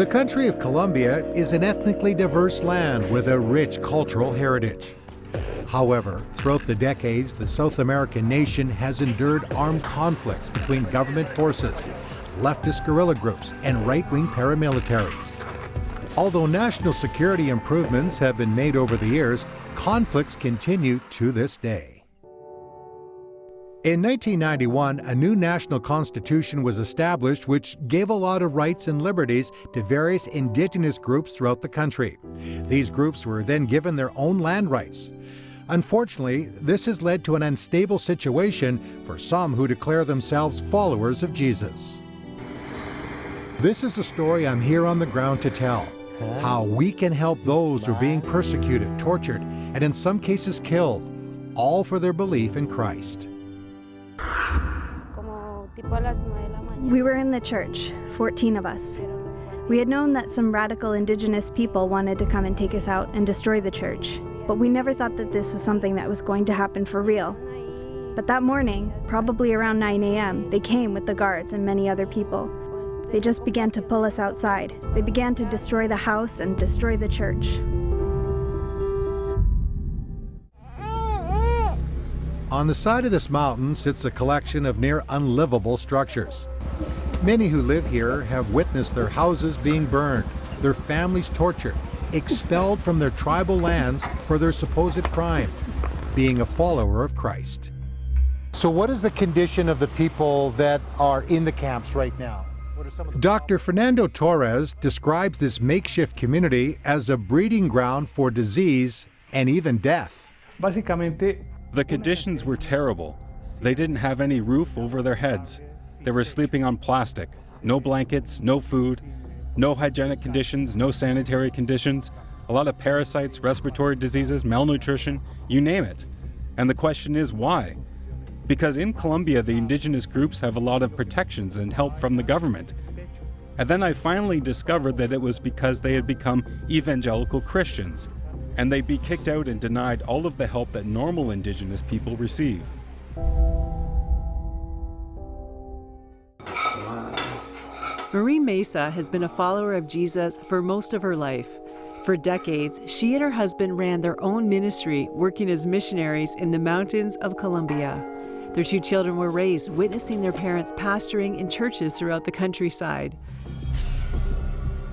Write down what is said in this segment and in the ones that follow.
The country of Colombia is an ethnically diverse land with a rich cultural heritage. However, throughout the decades, the South American nation has endured armed conflicts between government forces, leftist guerrilla groups, and right-wing paramilitaries. Although national security improvements have been made over the years, conflicts continue to this day. In 1991, a new national constitution was established which gave a lot of rights and liberties to various indigenous groups throughout the country. These groups were then given their own land rights. Unfortunately, this has led to an unstable situation for some who declare themselves followers of Jesus. This is a story I'm here on the ground to tell. How we can help those who are being persecuted, tortured, and in some cases killed, all for their belief in Christ. We were in the church, 14 of us. We had known that some radical indigenous people wanted to come and take us out and destroy the church, but we never thought that this was something that was going to happen for real. But that morning, probably around 9 a.m., they came with the guards and many other people. They just began to pull us outside. They began to destroy the house and destroy the church. On the side of this mountain sits a collection of near unlivable structures. Many who live here have witnessed their houses being burned, their families tortured, expelled from their tribal lands for their supposed crime, being a follower of Christ. So what is the condition of the people that are in the camps right now? Dr. Fernando Torres describes this makeshift community as a breeding ground for disease and even death. The conditions were terrible. They didn't have any roof over their heads. They were sleeping on plastic. No blankets, no food, no hygienic conditions, no sanitary conditions, a lot of parasites, respiratory diseases, malnutrition, you name it. And the question is why? Because in Colombia, the indigenous groups have a lot of protections and help from the government. And then I finally discovered that it was because they had become evangelical Christians, and they'd be kicked out and denied all of the help that normal indigenous people receive. Marie Mesa has been a follower of Jesus for most of her life. For decades, she and her husband ran their own ministry, working as missionaries in the mountains of Colombia. Their 2 children were raised witnessing their parents pastoring in churches throughout the countryside.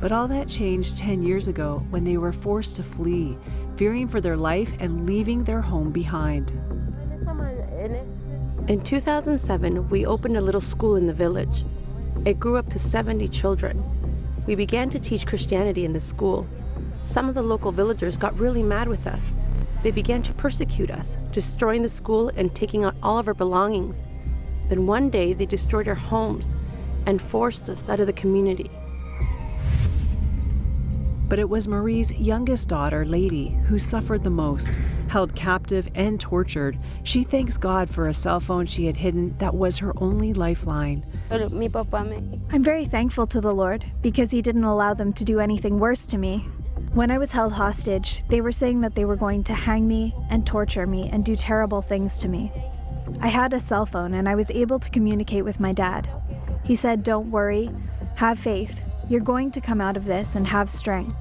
But all that changed 10 years ago when they were forced to flee, fearing for their life and leaving their home behind. In 2007, we opened a little school in the village. It grew up to 70 children. We began to teach Christianity in the school. Some of the local villagers got really mad with us. They began to persecute us, destroying the school and taking out all of our belongings. Then one day they destroyed our homes and forced us out of the community. But it was Marie's youngest daughter, Lady, who suffered the most. Held captive and tortured, she thanks God for a cell phone she had hidden that was her only lifeline. I'm very thankful to the Lord because He didn't allow them to do anything worse to me. When I was held hostage, they were saying that they were going to hang me and torture me and do terrible things to me. I had a cell phone and I was able to communicate with my dad. He said, "Don't worry, have faith. You're going to come out of this and have strength."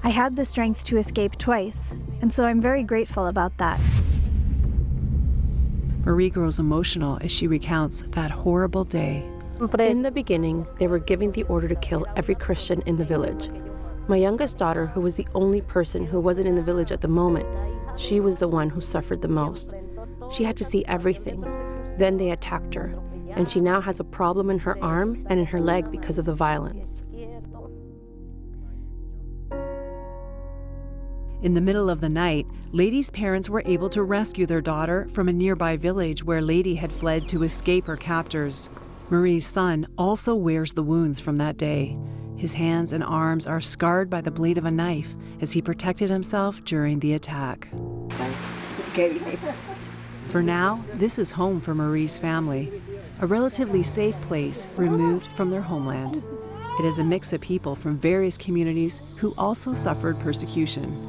I had the strength to escape twice, and so I'm very grateful about that. Marie grows emotional as she recounts that horrible day. In the beginning, they were giving the order to kill every Christian in the village. My youngest daughter, who was the only person who wasn't in the village at the moment, she was the one who suffered the most. She had to see everything. Then they attacked her, and she now has a problem in her arm and in her leg because of the violence. In the middle of the night, Lady's parents were able to rescue their daughter from a nearby village where Lady had fled to escape her captors. Marie's son also wears the wounds from that day. His hands and arms are scarred by the blade of a knife as he protected himself during the attack. For now, this is home for Marie's family, a relatively safe place removed from their homeland. It is a mix of people from various communities who also suffered persecution.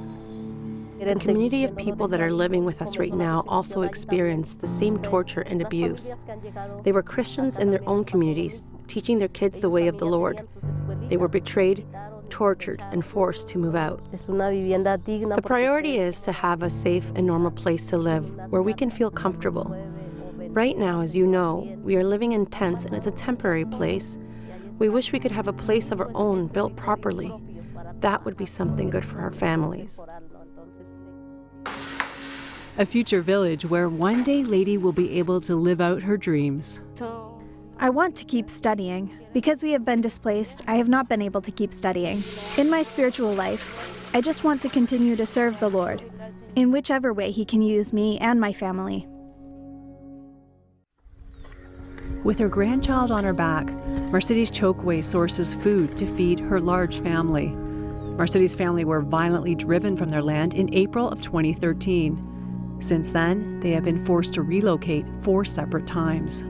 The community of people that are living with us right now also experienced the same torture and abuse. They were Christians in their own communities, teaching their kids the way of the Lord. They were betrayed, tortured, and forced to move out. The priority is to have a safe and normal place to live where we can feel comfortable. Right now, as you know, we are living in tents and it's a temporary place. We wish we could have a place of our own built properly. That would be something good for our families. A future village where one day Lady will be able to live out her dreams. I want to keep studying. Because we have been displaced, I have not been able to keep studying. In my spiritual life, I just want to continue to serve the Lord, in whichever way He can use me and my family. With her grandchild on her back, Mercedes Chokwe sources food to feed her large family. Mercedes' family were violently driven from their land in April of 2013. Since then, they have been forced to relocate 4 separate times.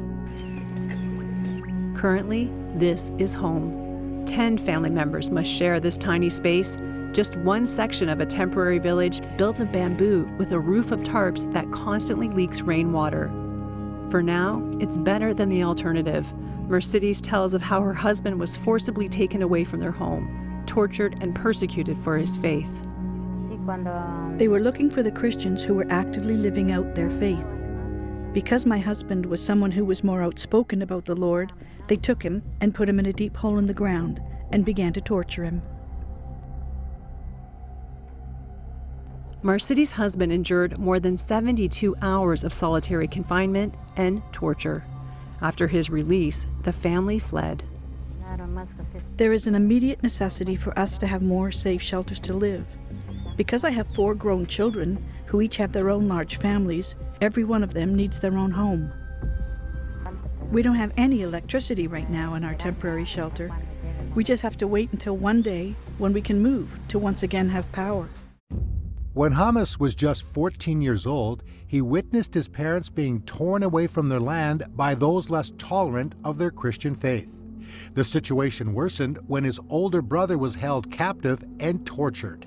Currently, this is home. 10 family members must share this tiny space, just one section of a temporary village built of bamboo with a roof of tarps that constantly leaks rainwater. For now, it's better than the alternative. Mercedes tells of how her husband was forcibly taken away from their home, tortured and persecuted for his faith. They were looking for the Christians who were actively living out their faith. Because my husband was someone who was more outspoken about the Lord, they took him and put him in a deep hole in the ground and began to torture him. Mercedes' husband endured more than 72 hours of solitary confinement and torture. After his release, the family fled. There is an immediate necessity for us to have more safe shelters to live. Because I have 4 grown children who each have their own large families, every one of them needs their own home. We don't have any electricity right now in our temporary shelter. We just have to wait until one day when we can move to once again have power. When Hamas was just 14 years old, he witnessed his parents being torn away from their land by those less tolerant of their Christian faith. The situation worsened when his older brother was held captive and tortured.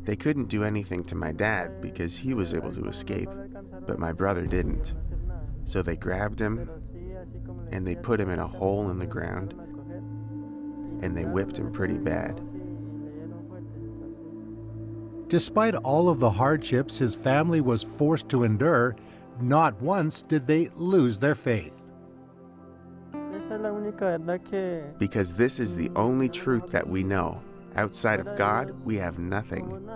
They couldn't do anything to my dad because he was able to escape, but my brother didn't. So they grabbed him and they put him in a hole in the ground and they whipped him pretty bad. Despite all of the hardships his family was forced to endure, not once did they lose their faith. Because this is the only truth that we know. Outside of God, we have nothing.